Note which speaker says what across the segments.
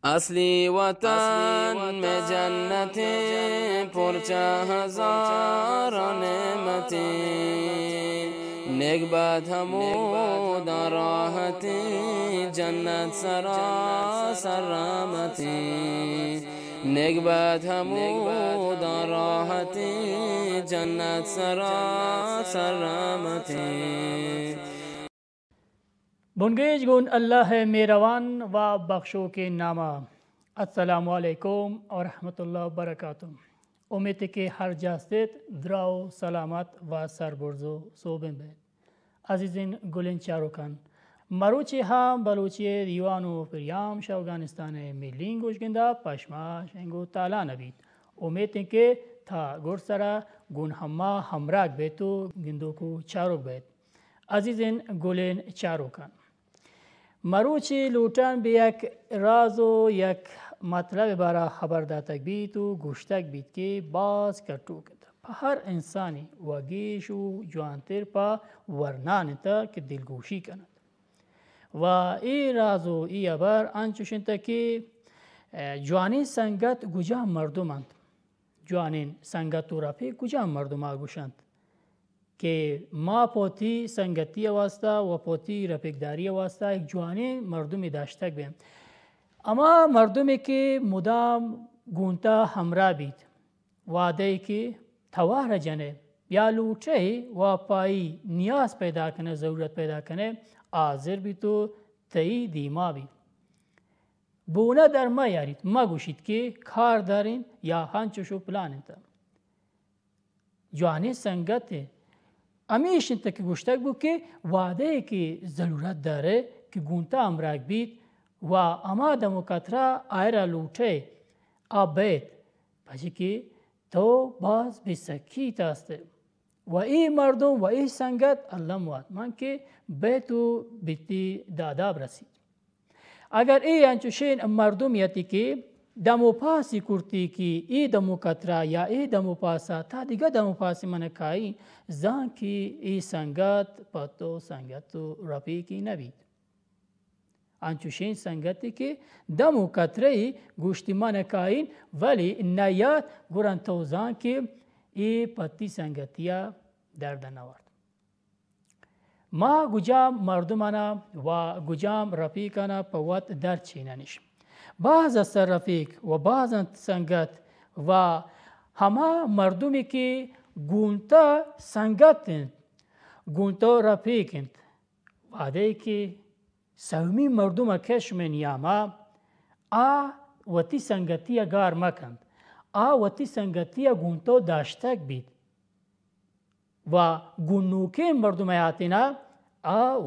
Speaker 1: اصلی وطن میں جنت پرچہ ہزار نعمت نیک بد حمود راحت جنت سراسر رحمت نیک بد حمود راحت جنت سراسر رحمت
Speaker 2: بنگیج گون اللہ میروان و بخشو کے نامہ السلام علیکم و رحمت اللہ وبرکاتہ. امید کہ ہر جاستت دراو سلامت و سربرزو صوبن بید. عزیزین گلین چاروکن مروچی هم بلوچی دیوانو پریام افغانستان ملین گوش گندا پشماش انگو تالا نبید. امید کہ تا گرسرا گون ہما ہمراک بیتو گندو کو چاروک بید. عزیزین گلین چاروکن مروچی لوٹان به یک راز و یک مطلب برای خبر داتک بیت و گوشتک بیت که باز کتو کده پا هر انسانی و گیش و جوانتر پا ورنان تا که دلگوشی کند و ای راز و ای عبر انچوشن تا که جوانی سنگت گجا مردمند جوانین سنگت و رفی گجا مردم آگوشند که ما پوتی سنگتی واسطه و پوتی رفیقداری واسطه یک جوانی مردمی داشتک بیم. اما مردمی که مدام گونتا همراه بید وعده که توار جنه یا لوچه و پایی نیاز پیدا کنه ضرورت پیدا کنه حاضر بید تو تی دیما بید. بونه در ما یارید ما گوشید که کار دارین یا هنچوشو پلان انتا جوانی سنگته امیشن تا که گوشتک بود که وعده که ضرورت داره که گونتا امراک بید و اما دموکترا آیرا لوٹه آبید پچه که تو باز بسکی تاسته و ای مردم و ای سنگت اللہ مواد من که بیتو بیتی داداب رسید. اگر ای انچوشین مردم یتی که دمو پاسی کرتی کی ای دمو کترا یا ای دمو پاسا تا دیگه دمو پاسی من کایی زان کی ای سنگت پتو سنگتو رفیقی نبید. انچوشین سنگتی که دمو کترای گوشتی من کایین ولی نیاد گران توزان که ای پتی سنگتیا درد نورد. ما گجام مردمانا و گجام رفیقانا پوات در چینانش. بعض از رفیق و بعض سنگت و همه مردمی که گونتا سنگتند گونتا رفیقند وعده که سومی مردم کشمن یاما وتی سنگتی گار مکند وتی سنگتی گونتا داشتک بید و گونوکه مردم آتینا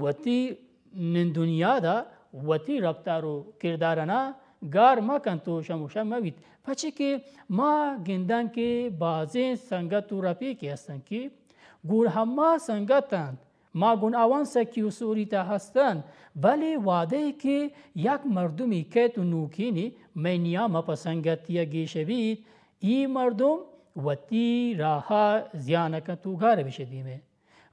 Speaker 2: وتی من دنیا دا وتی رفتارو کردارنا گار مکن تو شموشم موید پچه که ما گندن که بعضی سنگت و رفیقی هستن که گون همه سنگتند ما گون آوان سکی و سوری تا هستن ولی وعده که یک مردمی که تو نوکینی منیام پا سنگتی گیشه بید ای مردم وتی راها زیانکن تو گاره بشه دیمه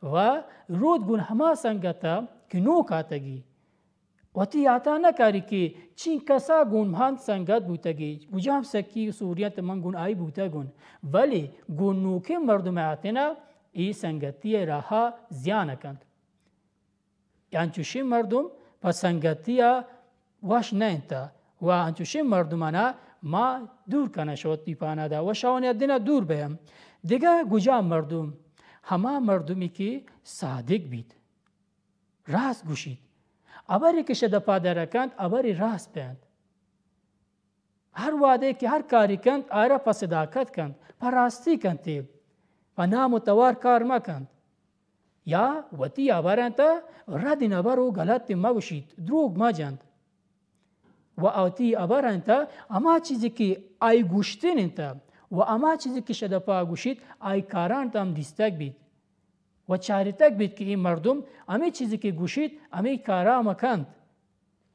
Speaker 2: و رود گون همه سنگتا که نوکاتگی وتی آتا نکاری که چین کسا گون هند سنگت بودتگی گجام سکی سوریت من گون آئی بودتا گون ولی گون نوکه مردم آتینا ای سنگتی راها زیان کند. انچوشی مردم پا سنگتی واش نینتا و انچوشی مردمانا ما دور کنه شود دیپانا دا و شوانی دینا دور بیم. دیگه گجام مردم همه مردمی که صادق بید راست گوشید ابری که شده پادر کند ابری راست بیند هر وعده که هر کاری کند آیرا پا صداقت کند پا راستی کند تیب پا نامتوار کار مکند یا وتی ابران تا ردین ابرو غلط مگوشید دروگ مجند و اوتی ابران تا اما چیزی که آی گوشتین انتا و اما چیزی که شده پا گوشید آی کاران تا هم دیستک بید و چاریتک بید که این مردم امی چیزی که گوشید امی کارا مکند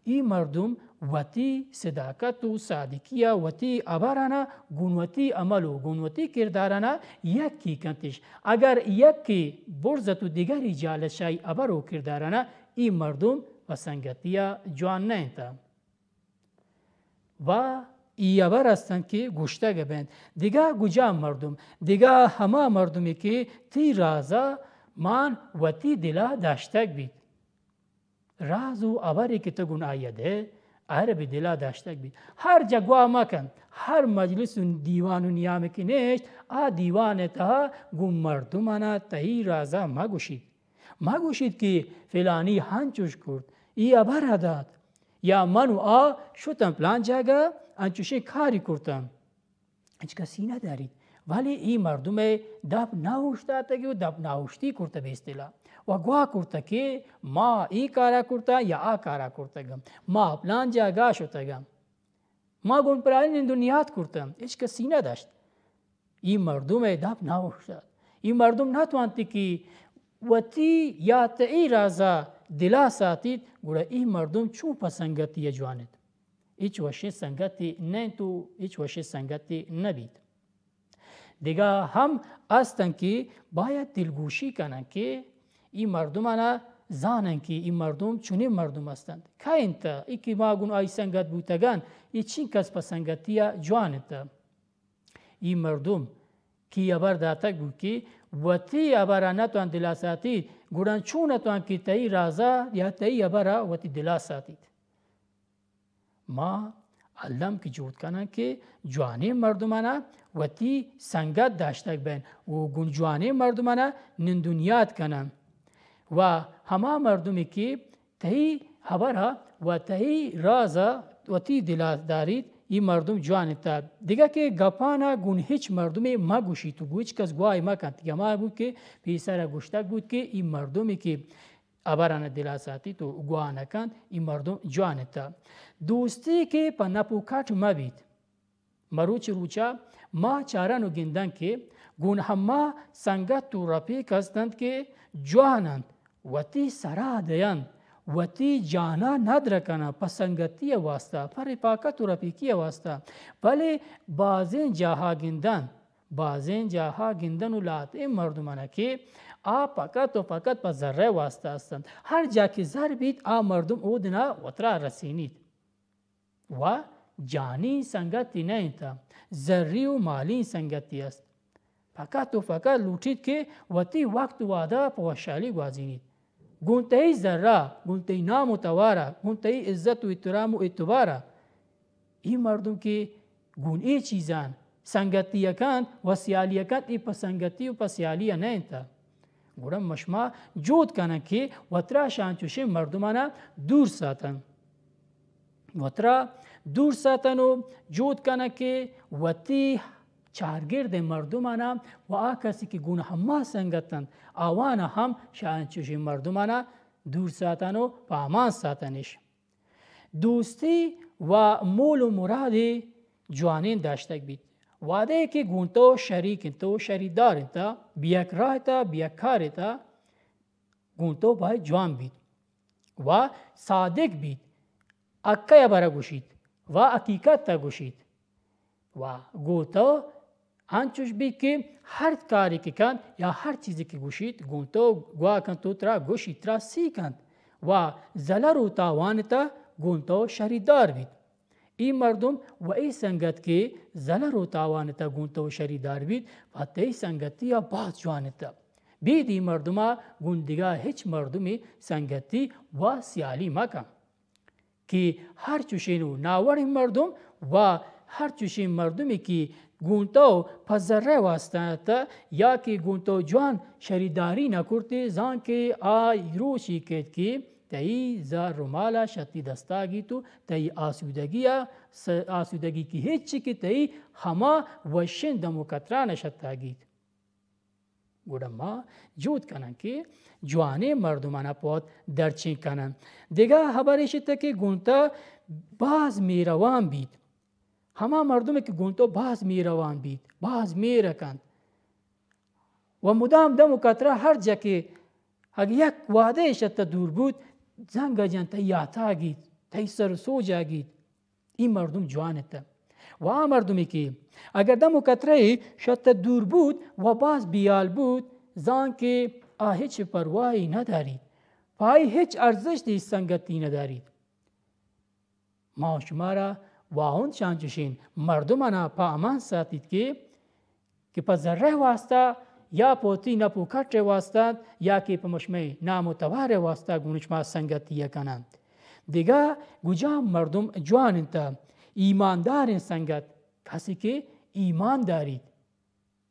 Speaker 2: این مردم وتی صداقت و صادقیه وتی ابرانا گونوتی عمل و گونوتی کردارانا یکی کنتش اگر یکی برزت و دیگری جالشای ابر و کردارانا این مردم و سنگتیه جوان نه تا و ایابر هستند که گوشته گبند. دیگه گوجه مردم، دیگه همه مردمی که تی رازا من و تی دلا داشتگ بید. راز و ابری که تو گون آیده آره به دلا داشتگ بید. هر جگوه مکن، هر مجلس و دیوان و نیام که نیشت دیوان تا گون مردمانا تی رازا مگوشید که فلانی هنچوش کرد ای ابر داد یا منو شدم پلان جاگا انچوشی کاری کردم. هیچ کسی ندارید. ولی این مردم دب نوشته و دب نوشتی کرده به اصطلاح و گواه کرده که ما ای کارا کرده یا کارا کردگم، ما پلان جاگا شدگم، ما گون پرانی دنیات کردم. هیچ کسی نداشت. این مردم دب نوشته. این مردم نتوانتی که وتی یا تی رازا دلا ساتید گوره این مردم چون پسنگتی جوانید. هیچ وشه سنگتی نه تو هیچ وشه سنگتی نبید. دیگه هم هستن که باید دلگوشی کنن که این مردمانا زانن که این مردم چونین مردم هستند. که انتا ای که ما گون آی سنگت بودگان ای چین کس پسنگتی جوانتا. این مردم کی ابر داتک بود که وتی ابر نتوان دلا ساتید گورن چون نتوان که تی رازا یا تی ابر وتی دلا ساتید. ما علم که جود کنن که جوانی مردمانا وتی سنگت داشتک بین و گون جوانی مردمانا نندونیات کنن و همه مردمی که تی خبره و تی رازا وتی دلا دارید این مردم جوانتا. دیگه که گپانا گون هیچ مردمی ما گوشی تو گوش کس گوای ما کند. دیگه ما بود که پیسر گوشتک بود که این مردمی که ابران دلا ساتی تو گواه نکند این مردم جوانتا. دوستی که پا نپوکات ما بید مروچ روچا ما چارن و گندن که گون همه سنگت تو رپیک هستند که جوانند و تی سرا دیند و تی جانا ندرکنا پسنگتی واسطه پر پاکت و رپیکی واسطه. ولی بازین جاها گندن و لات این مردمانه که فقط و فقط پا ذره واسطه هستند. هر جا که ذر بید مردم او دنا وطرا رسینید و جانی سنگتی نه انتا ذری و مالی سنگتی است. فقط و فقط لوٹید که وتی وقت و وادا پا وشالی گوازینید. گونتهی ذره، گونتهی نام و تواره، گونتهی عزت و احترام و اعتباره. این مردم که گون ای چیزان سنگتی کند و سیالی کند ای پا سنگتی و پا سیالی نه انتا. گورم مشما جود کنن که وطرا شانچوشه مردمانا دور ساتن. وطرا دور ساتن و جود کنن که وطی چارگرد مردمانا و کسی که گونه همه سنگتن آوانا هم شانچوشه مردمانا دور ساتن و پامان ساتنش. دوستی و مول و مراد جوانین داشتک بید. واده که گونتو شریک تو شریدار تا بیاک راه تا بیاک کار تا گونتو باید جوان بید و صادق بید. اکیا برا گوشید و حقیقت تا گوشید و گونتو انچوش بید که هر کاری که کند یا هر چیزی که گوشید گونتو گواه کند تو ترا گوشید ترا سی کند و زلر و تاوان تا گونتو شریدار بید. این مردم و ای سنگت که زلر و تاوانتا گونتا و شریدار بید و تی سنگتی یا باز جوانتا بید. این مردم ها گوندگاه هیچ مردمی سنگتی و سیالی مکن که هر چوشینو ناور مردم و هر چوشین مردمی که گونتا و پذره واسطه یا که گونتا جوان شریداری نکرده زان که روشی کد که تی زار رومالا شتی دستاگی تو تی آسودگی کی هیچی که تی همه وشن دموکتران شتاگید. گوڑا ما جود کنن که جوانه مردمانه پاد درچین کنن. دیگه خبرشته که گونتا باز میروان بید. همه مردمه که گونتا باز میروان بید. باز میرکند. و مدام دموکترا هر جا که اگه یک واده شتا دور بود زنگا جان تی آتاگید تی سرسوجاگید. این مردم جوانتا و مردمی که اگر دموکترا شتا دور بود و باز بیال بود زان که هیچ پرواهی ندارید پای هیچ ارزش دی سنگتی ندارید. ما شما را و آن چانچشین مردمانا پا امان ساتید که پا ذره واسطه یا پوتی نپوکٹ واسطه یا که پا مشمه نامتوار واسطه گونش ما سنگتیه کنند. دیگه گوجا مردم جوان انتا ایماندار سنگت کسی که ایمان دارید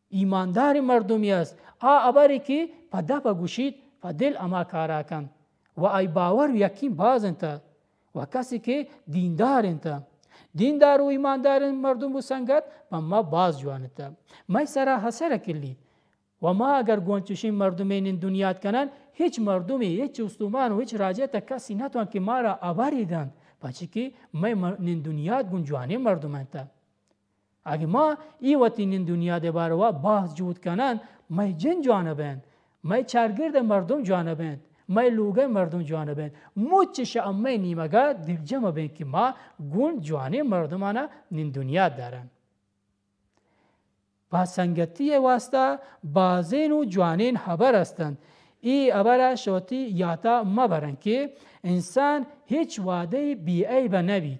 Speaker 2: ایماندار مردمی است ابری که پا دفع گوشید پا دل اما کارا کن و ای باور و یقین باز انتا و کسی که دیندار انتا دیندار و ایماندار مردم و سنگت پا ما باز جوان انتا ما سرا حسر کلی و ما اگر گونچشین مردمین دنیات کنن هیچ مردمی هیچ استومان و هیچ راجعه کسی نتوان که ما را آوریدن پچه که ما دنیات گنجوانی مردم انتا اگه ما ای وقتی دنیا ده باروا باز جود کنن ما جن جانبند ما چارگرد مردم جانبند ما لوگه مردم جانبند موچش اما نیمگا دل جمع بین که ما گون جوانی مردمانا دنیا دارن با سنگتی واسطه بازین و جوانین خبر هستند ای ابر شوتی یاتا مبرن که انسان هیچ واده بی عیب نبید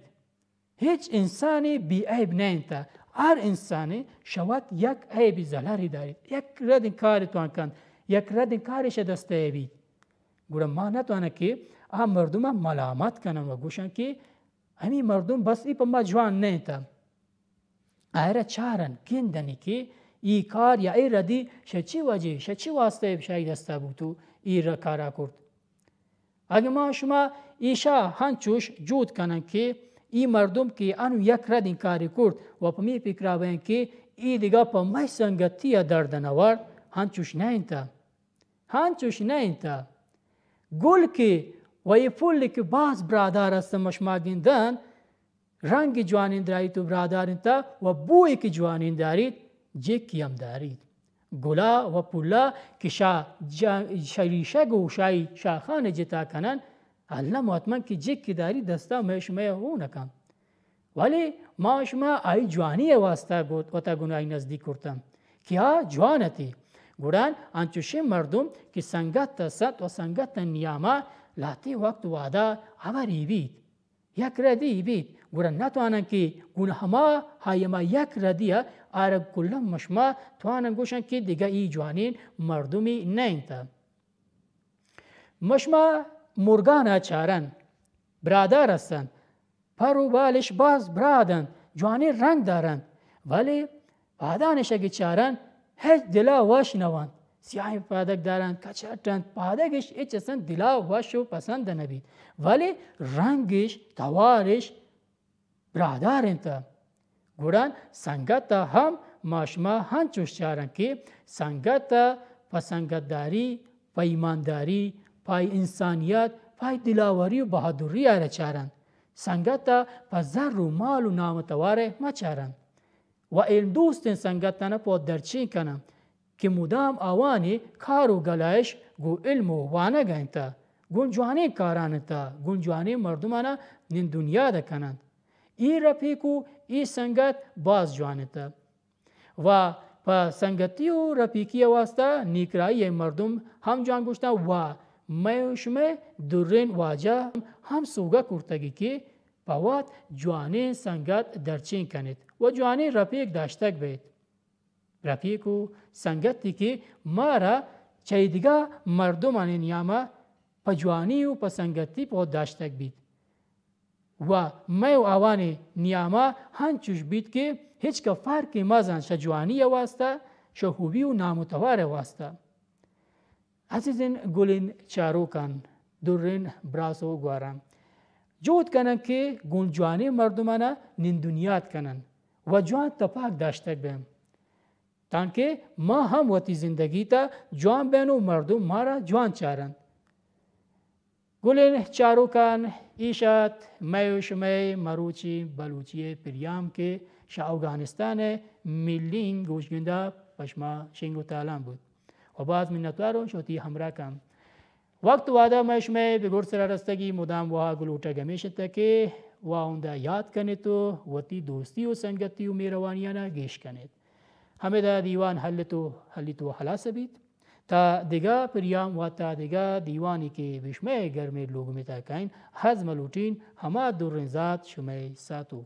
Speaker 2: هیچ انسانی بی عیب نینتا هر انسانی شود یک عیب زلری دارید یک رد کاری توان کن یک رد کارش دسته بید گوره ما نتوانه که مردم ملامت کنن و گوشن که همین مردم بس ای پا ما جوان نینتا ایره چارن گندنی که ای کار یا ای ردی چی وجه چی واسطه شاید دسته بودو ای را کارا کرد اگه ما شما ایشا هنچوش جود کنن که ای مردم که انو یک رد این کاری کرد و پا می فکر بین که ای دیگه پا مای سنگتی درد نوار هنچوش نه اینتا گل که و ای پول که باز برادر است مشما گندن رنگ جوانین دارید تو برادر انتا و بوی که جوانین دارید جکی هم دارید گلا و پولا که شریشگ و شاخان جتا کنن الله مطمئن که جکی دارید دستا مشمه او نکن ولی ما شما ای جوانی واسطه و تا گناهی نزدیک کرتم که ها جوانتی گران انچوشه مردم که سنگت ست و سنگت نیاما لاتی وقت وادا عبری بید یک ردی بید گران نتوانن که گناه ما هایما یک ردیه آرگ کلم مشما توانن گوشن که دیگه ای جوانین مردمی نینتا مشما مرگان چارن برادر هستن پر و بالش باز برادن جوانی رنگ دارن ولی پادانش اگه چارن هیچ دلا واش نوان سیاهی پادک دارن کچرتن پادکش هیچ اصلا دلا واش و پسند نبید ولی رنگش توارش برادر انتا گران سنگت هم ماشما هنچوش چارن که سنگت پا سنگتداری پا ایمانداری پای انسانیت پای دلاوری و بهادری آره چارن سنگت پا زر و مال و نامتواره ما چارن و این دوست سنگتنا پا درچین کنم که مدام آوانی کار و گلایش گو علم و وانه گینتا گون جوانی کارانتا گون جوانی مردمانا نین دنیا ده کنند ای رفیقو ای سنگت باز جوانتا و پا سنگتی و رفیقی واسطه نیکرایی مردم هم جوان گوشتن و میشمه درین واجه هم سوگا کرتگی که باوات جوانی سنگت درچین کنید و جوانی رفیق داشتک بید رفیق و سنگتی که ما را چای دیگه مردمان نیاما پا جوانی و پا سنگتی پا داشتک بید و ما و آوانی نیاما هنچوش بید که هیچ که فرقی مازن شا جوانی واسطه شا خوبی و نامتوار واسطه عزیزین گلین چارو کن درین براسو گوارم جود کنن که گون جوانی مردمانا نین دنیات کنن و جوان تپاک داشتک بیم تانکه ما هم وقتی زندگی تا جوان بین و مردم ما را جوان چارن گلین چارو کن ایشت میوشمی مروچی بلوچی پریام که شا افغانستان ملین گوشگنده پشما شنگو تالان بود و باز منتوارو شوتی همراه کم وقت وادا مشمه به گرسر رستگی مدام وها گلوٹا گمیشتا که و اوندا یاد کنید تو وتی دوستی و سنگتی و میروانیانا گیش کنید همه دا دیوان حلی تو حلاس بید تا دیگه پریام و تا دیگه دیوانی که بشمه گرمی لوگ میتا کن حزم لوٹین همه در رنزات شمه ساتوک